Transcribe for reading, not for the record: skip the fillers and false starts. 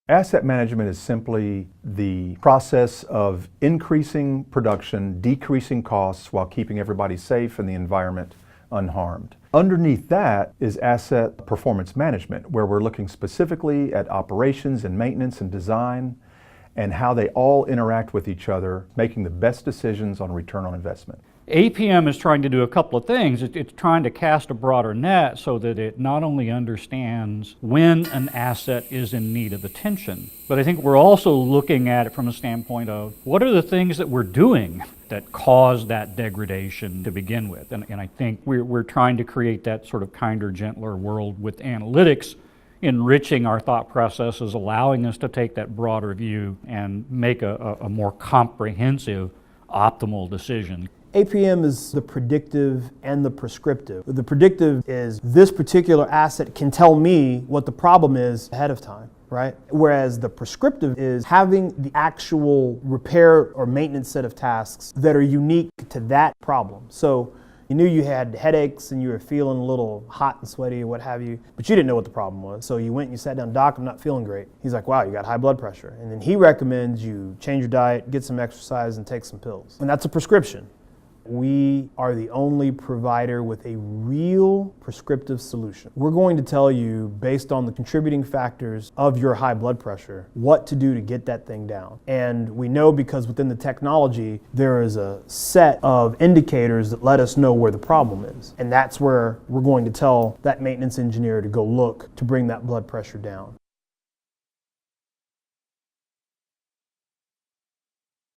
Asset management is simply the process of increasing production, decreasing costs while keeping everybody safe and the environment unharmed. Underneath that is asset performance management, where we're looking specifically at operations and maintenance and design and how they all interact with each other, making the best decisions on return on investment. APM is trying to do a couple of things. It's trying to cast a broader net so that it not only understands when an asset is in need of attention, but I think we're also looking at it from a standpoint of what are the things that we're doing that cause that degradation to begin with. And I think we're trying to create that sort of kinder, gentler world with analytics, enriching our thought processes, allowing us to take that broader view and make a more comprehensive, optimal decision. APM is the predictive and the prescriptive. The predictive is this particular asset can tell me what the problem is ahead of time, right? Whereas the prescriptive is having the actual repair or maintenance set of tasks that are unique to that problem. So you knew you had headaches and you were feeling a little hot and sweaty or what have you, but you didn't know what the problem was. So you went and you sat down, "Doc, I'm not feeling great." He's like, "Wow, you got high blood pressure." And then he recommends you change your diet, get some exercise, and take some pills. And that's a prescription. We are the only provider with a real prescriptive solution. We're going to tell you, based on the contributing factors of your high blood pressure, what to do to get that thing down. And we know because within the technology, there is a set of indicators that let us know where the problem is. And that's where we're going to tell that maintenance engineer to go look to bring that blood pressure down.